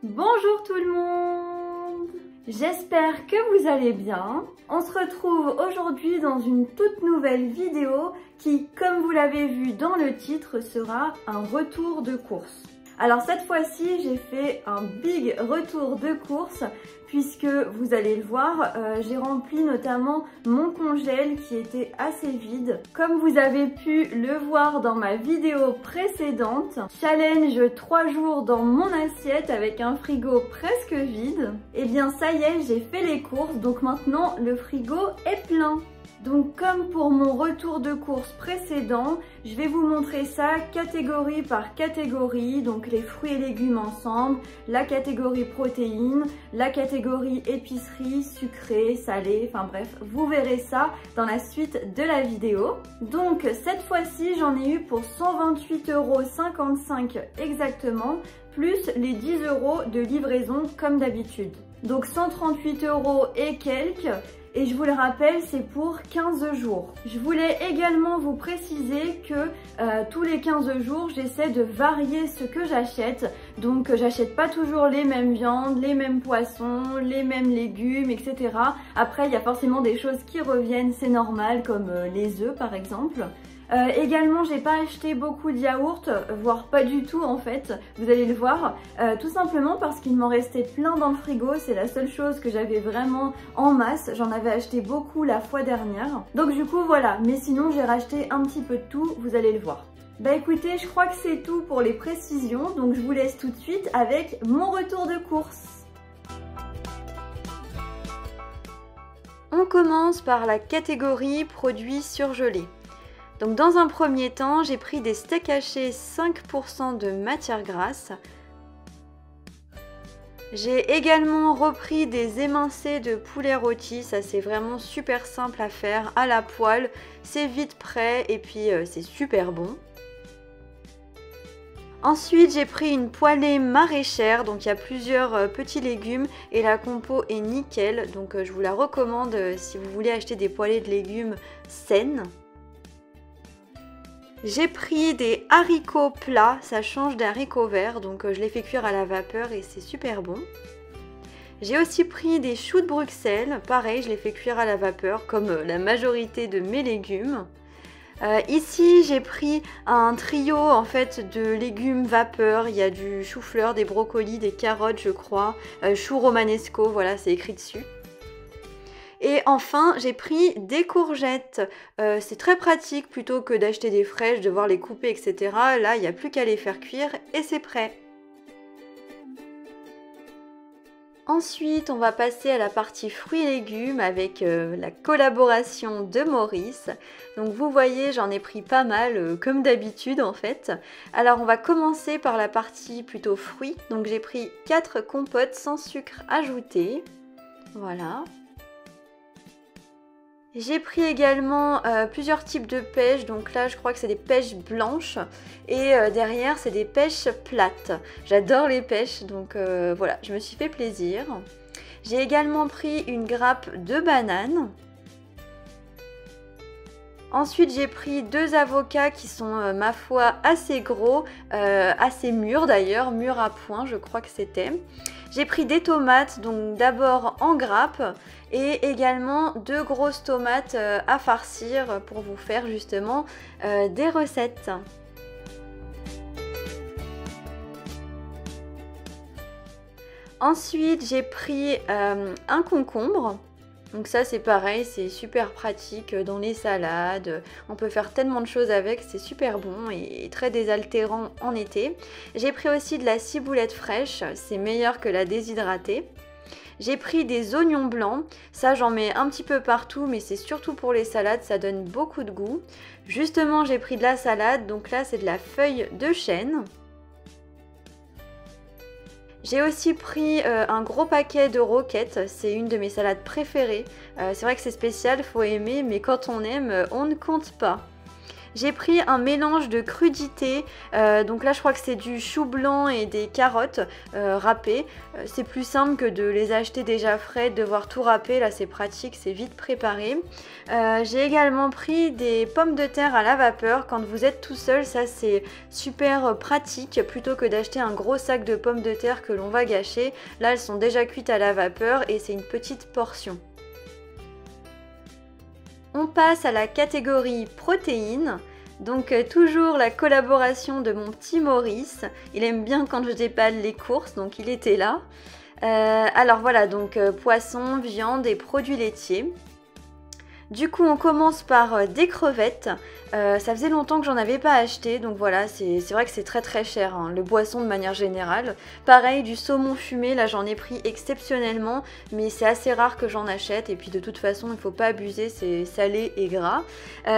Bonjour tout le monde! J'espère que vous allez bien. On se retrouve aujourd'hui dans une toute nouvelle vidéo qui, comme vous l'avez vu dans le titre, sera un retour de course. Alors cette fois-ci, j'ai fait un big retour de course puisque vous allez le voir, j'ai rempli notamment mon congèle qui était assez vide. Comme vous avez pu le voir dans ma vidéo précédente, challenge 3 jours dans mon assiette avec un frigo presque vide. Et bien ça y est, j'ai fait les courses, donc maintenant le frigo est plein. Donc comme pour mon retour de course précédent, je vais vous montrer ça catégorie par catégorie, donc les fruits et légumes ensemble, la catégorie protéines, la catégorie épicerie, sucré, salé, enfin bref, vous verrez ça dans la suite de la vidéo. Donc cette fois-ci, j'en ai eu pour 128,55 € exactement, plus les 10 € de livraison comme d'habitude. Donc 138 € et quelques. Et je vous le rappelle, c'est pour 15 jours. Je voulais également vous préciser que tous les 15 jours, j'essaie de varier ce que j'achète. Donc j'achète pas toujours les mêmes viandes, les mêmes poissons, les mêmes légumes, etc. Après, il y a forcément des choses qui reviennent, c'est normal, comme les œufs par exemple. Également, j'ai pas acheté beaucoup de yaourts, voire pas du tout en fait, vous allez le voir, tout simplement parce qu'il m'en restait plein dans le frigo, c'est la seule chose que j'avais vraiment en masse, j'en avais acheté beaucoup la fois dernière. Donc du coup voilà, mais sinon j'ai racheté un petit peu de tout, vous allez le voir. Bah écoutez, je crois que c'est tout pour les précisions, donc je vous laisse tout de suite avec mon retour de course. On commence par la catégorie produits surgelés. Donc dans un premier temps, j'ai pris des steaks hachés 5% de matière grasse. J'ai également repris des émincés de poulet rôti, ça c'est vraiment super simple à faire à la poêle, c'est vite prêt et puis c'est super bon. Ensuite, j'ai pris une poêlée maraîchère, donc il y a plusieurs petits légumes et la compo est nickel, donc je vous la recommande si vous voulez acheter des poêlées de légumes saines. J'ai pris des haricots plats, ça change des haricots verts, donc je les fais cuire à la vapeur et c'est super bon. J'ai aussi pris des choux de Bruxelles, pareil, je les fais cuire à la vapeur comme la majorité de mes légumes. Ici, j'ai pris un trio en fait de légumes vapeur, il y a du chou-fleur, des brocolis, des carottes je crois, chou romanesco, voilà c'est écrit dessus. Et enfin, j'ai pris des courgettes. C'est très pratique plutôt que d'acheter des fraîches, devoir les couper, etc. Là, il n'y a plus qu'à les faire cuire et c'est prêt. Ensuite, on va passer à la partie fruits et légumes avec la collaboration de Maurice. Donc vous voyez, j'en ai pris pas mal, comme d'habitude en fait. Alors on va commencer par la partie plutôt fruits. Donc j'ai pris 4 compotes sans sucre ajouté. Voilà. J'ai pris également plusieurs types de pêches, donc là je crois que c'est des pêches blanches et derrière c'est des pêches plates. J'adore les pêches, donc voilà, je me suis fait plaisir. J'ai également pris une grappe de bananes. Ensuite j'ai pris 2 avocats qui sont ma foi assez gros, assez mûrs d'ailleurs, mûrs à point je crois que c'était. J'ai pris des tomates, donc d'abord en grappe et également 2 grosses tomates à farcir pour vous faire justement des recettes. Ensuite j'ai pris un concombre. Donc ça c'est pareil, c'est super pratique dans les salades, on peut faire tellement de choses avec, c'est super bon et très désaltérant en été. J'ai pris aussi de la ciboulette fraîche, c'est meilleur que la déshydratée. J'ai pris des oignons blancs, ça j'en mets un petit peu partout mais c'est surtout pour les salades, ça donne beaucoup de goût. Justement j'ai pris de la salade, donc là c'est de la feuille de chêne. J'ai aussi pris un gros paquet de roquettes, c'est une de mes salades préférées. C'est vrai que c'est spécial, faut aimer, mais quand on aime, on ne compte pas. J'ai pris un mélange de crudités, donc là je crois que c'est du chou blanc et des carottes râpées. C'est plus simple que de les acheter déjà frais, de devoir tout râper, là c'est pratique, c'est vite préparé. J'ai également pris des pommes de terre à la vapeur. Quand vous êtes tout seul, ça c'est super pratique, plutôt que d'acheter un gros sac de pommes de terre que l'on va gâcher. Là elles sont déjà cuites à la vapeur et c'est une petite portion. On passe à la catégorie protéines. Donc toujours la collaboration de mon petit Maurice. Il aime bien quand je déballe les courses, donc il était là. Alors voilà, donc poisson, viande et produits laitiers. Du coup, on commence par des crevettes. Ça faisait longtemps que j'en avais pas acheté, donc voilà, c'est vrai que c'est très cher, hein, le poisson de manière générale. Pareil, du saumon fumé, là j'en ai pris exceptionnellement, mais c'est assez rare que j'en achète, et puis de toute façon, il ne faut pas abuser, c'est salé et gras.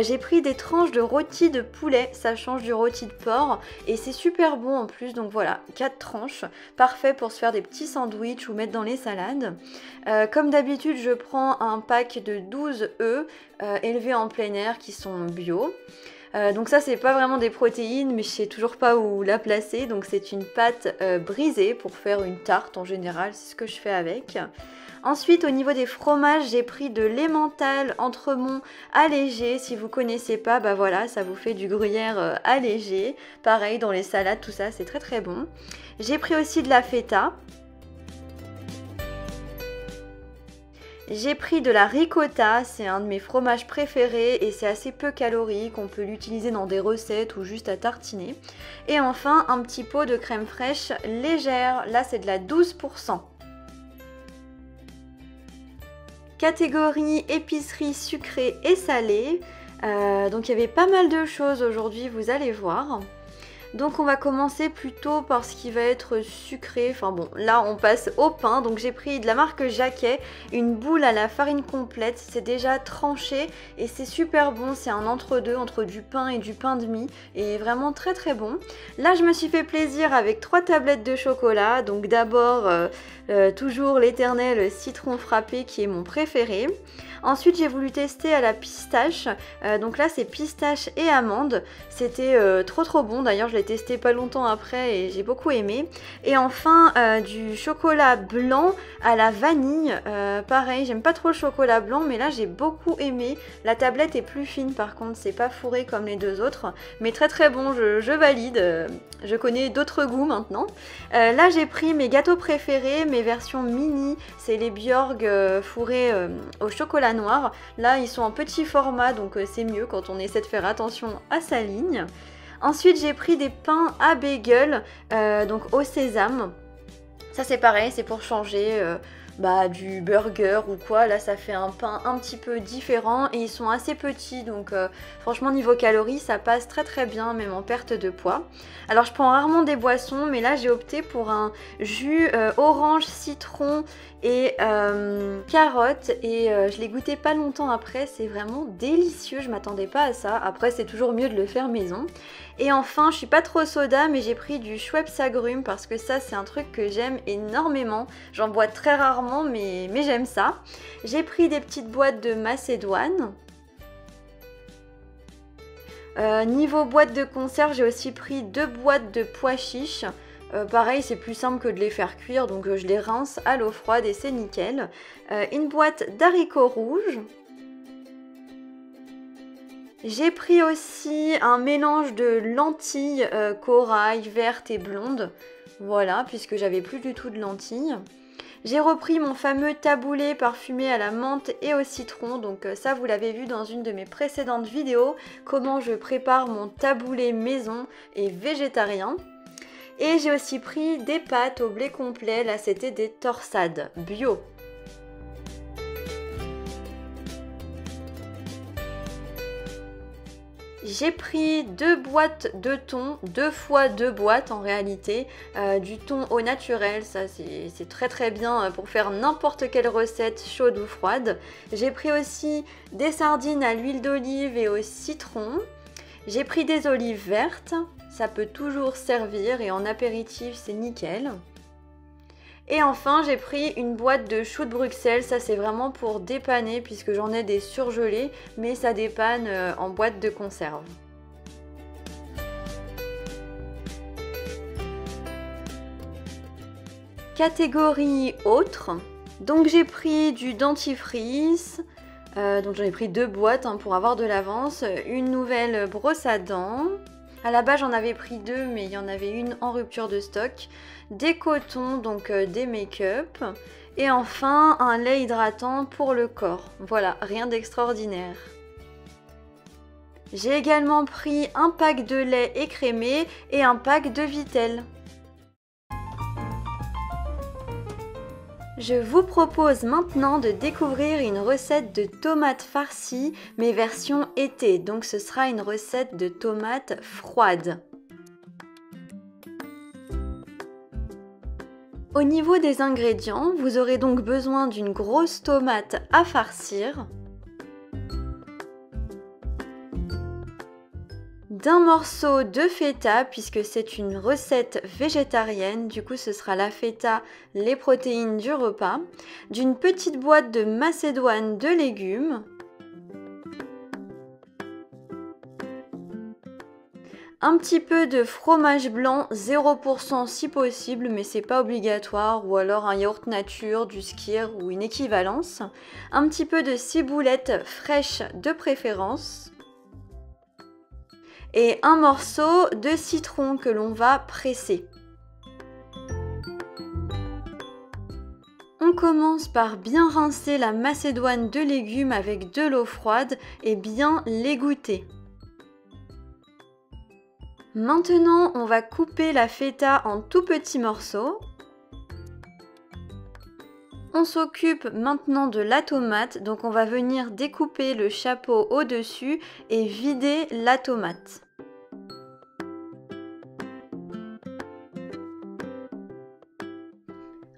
J'ai pris des tranches de rôti de poulet, ça change du rôti de porc, et c'est super bon en plus, donc voilà, 4 tranches, parfait pour se faire des petits sandwichs ou mettre dans les salades. Comme d'habitude, je prends un pack de 12 œufs, élevés en plein air qui sont bio. Donc ça c'est pas vraiment des protéines, mais je sais toujours pas où la placer, donc c'est une pâte brisée pour faire une tarte en général, c'est ce que je fais avec. Ensuite au niveau des fromages, j'ai pris de l'emmental Entremont allégé. Si vous connaissez pas, bah voilà, ça vous fait du gruyère allégé. Pareil dans les salades, tout ça c'est très bon. J'ai pris aussi de la feta. J'ai pris de la ricotta, c'est un de mes fromages préférés et c'est assez peu calorique, on peut l'utiliser dans des recettes ou juste à tartiner. Et enfin un petit pot de crème fraîche légère, là c'est de la 12%. Catégorie épicerie sucrée et salée, donc il y avait pas mal de choses aujourd'hui, vous allez voir. Donc on va commencer plutôt par ce qui va être sucré, enfin bon, là on passe au pain. Donc j'ai pris de la marque Jacquet, une boule à la farine complète, c'est déjà tranché et c'est super bon, c'est un entre-deux entre du pain et du pain de mie et vraiment très bon. Là je me suis fait plaisir avec 3 tablettes de chocolat, donc d'abord toujours l'éternel citron frappé qui est mon préféré. Ensuite j'ai voulu tester à la pistache, donc là c'est pistache et amande, c'était trop bon, d'ailleurs je l'ai testé pas longtemps après et j'ai beaucoup aimé. Et enfin du chocolat blanc à la vanille, pareil j'aime pas trop le chocolat blanc mais là j'ai beaucoup aimé. La tablette est plus fine par contre, c'est pas fourré comme les deux autres, mais très bon, je valide, je connais d'autres goûts maintenant. Là j'ai pris mes gâteaux préférés, mes versions mini, c'est les Björg fourrés au chocolat noir. Là ils sont en petit format donc c'est mieux quand on essaie de faire attention à sa ligne. Ensuite j'ai pris des pains à bagel, donc au sésame. Ça c'est pareil, c'est pour changer du burger ou quoi. Là ça fait un pain un petit peu différent et ils sont assez petits, donc franchement niveau calories ça passe très bien, même en perte de poids. Alors je prends rarement des boissons, mais là j'ai opté pour un jus orange, citron et carotte, et je l'ai goûté pas longtemps après, c'est vraiment délicieux, je m'attendais pas à ça. Après c'est toujours mieux de le faire maison. Et enfin je suis pas trop soda, mais j'ai pris du Schweppes agrumes parce que ça c'est un truc que j'aime énormément. J'en bois très rarement mais j'aime ça. J'ai pris des petites boîtes de macédoine. Niveau boîte de conserve, j'ai aussi pris 2 boîtes de pois chiches. Pareil c'est plus simple que de les faire cuire, donc je les rince à l'eau froide et c'est nickel. Une boîte d'haricots rouges. J'ai pris aussi un mélange de lentilles corail, vertes et blondes. Voilà, puisque j'avais plus du tout de lentilles. J'ai repris mon fameux taboulé parfumé à la menthe et au citron. Donc ça vous l'avez vu dans une de mes précédentes vidéos, comment je prépare mon taboulé maison et végétarien. Et j'ai aussi pris des pâtes au blé complet, là c'était des torsades bio. J'ai pris 2 boîtes de thon, 2 fois 2 boîtes en réalité, du thon au naturel, ça c'est très bien pour faire n'importe quelle recette chaude ou froide. J'ai pris aussi des sardines à l'huile d'olive et au citron. J'ai pris des olives vertes, ça peut toujours servir et en apéritif c'est nickel. Et enfin j'ai pris une boîte de choux de Bruxelles, ça c'est vraiment pour dépanner puisque j'en ai des surgelés, mais ça dépanne en boîte de conserve. Catégorie autres. Donc j'ai pris du dentifrice, donc j'en ai pris 2 boîtes pour avoir de l'avance, une nouvelle brosse à dents. À la base j'en avais pris 2 mais il y en avait une en rupture de stock. Des cotons, donc des make-up. Et enfin un lait hydratant pour le corps. Voilà, rien d'extraordinaire. J'ai également pris un pack de lait écrémé et un pack de Vittel. Je vous propose maintenant de découvrir une recette de tomates farcies, mais version été, donc ce sera une recette de tomates froides. Au niveau des ingrédients, vous aurez donc besoin d'une grosse tomate à farcir, d'un morceau de feta puisque c'est une recette végétarienne, du coup ce sera la feta, les protéines du repas, d'une petite boîte de macédoine de légumes, un petit peu de fromage blanc 0% si possible mais c'est pas obligatoire, ou alors un yaourt nature, du skyr ou une équivalence, un petit peu de ciboulette fraîche de préférence, et un morceau de citron que l'on va presser. On commence par bien rincer la macédoine de légumes avec de l'eau froide et bien l'égoutter. Maintenant, on va couper la feta en tout petits morceaux. On s'occupe maintenant de la tomate, donc on va venir découper le chapeau au-dessus et vider la tomate.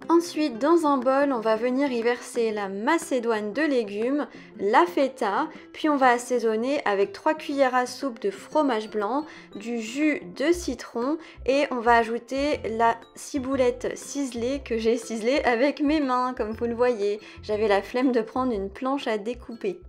Ensuite, dans un bol, on va venir y verser la macédoine de légumes, la feta, puis on va assaisonner avec 3 cuillères à soupe de fromage blanc, du jus de citron et on va ajouter la ciboulette ciselée que j'ai ciselée avec mes mains, comme vous le voyez. J'avais la flemme de prendre une planche à découper.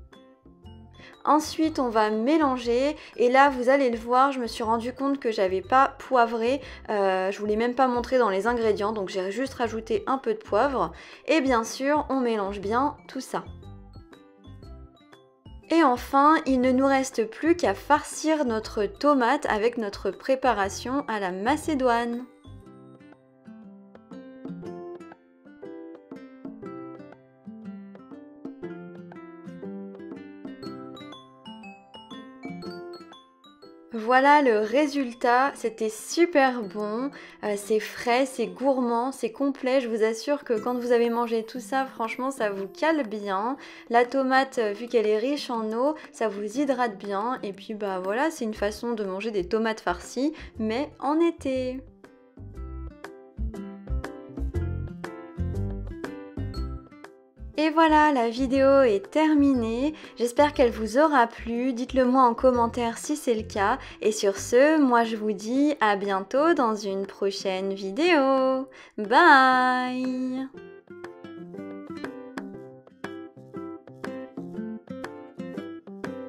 Ensuite, on va mélanger et là, vous allez le voir, je me suis rendu compte que j'avais pas poivré. Je voulais même pas montrer dans les ingrédients, donc j'ai juste rajouté un peu de poivre. Et bien sûr, on mélange bien tout ça. Et enfin, il ne nous reste plus qu'à farcir notre tomate avec notre préparation à la macédoine. Voilà le résultat, c'était super bon, c'est frais, c'est gourmand, c'est complet, je vous assure que quand vous avez mangé tout ça, franchement ça vous cale bien. La tomate, vu qu'elle est riche en eau, ça vous hydrate bien et puis bah voilà, c'est une façon de manger des tomates farcies, mais en été. Et voilà, la vidéo est terminée. J'espère qu'elle vous aura plu. Dites-le moi en commentaire si c'est le cas. Et sur ce, moi je vous dis à bientôt dans une prochaine vidéo. Bye!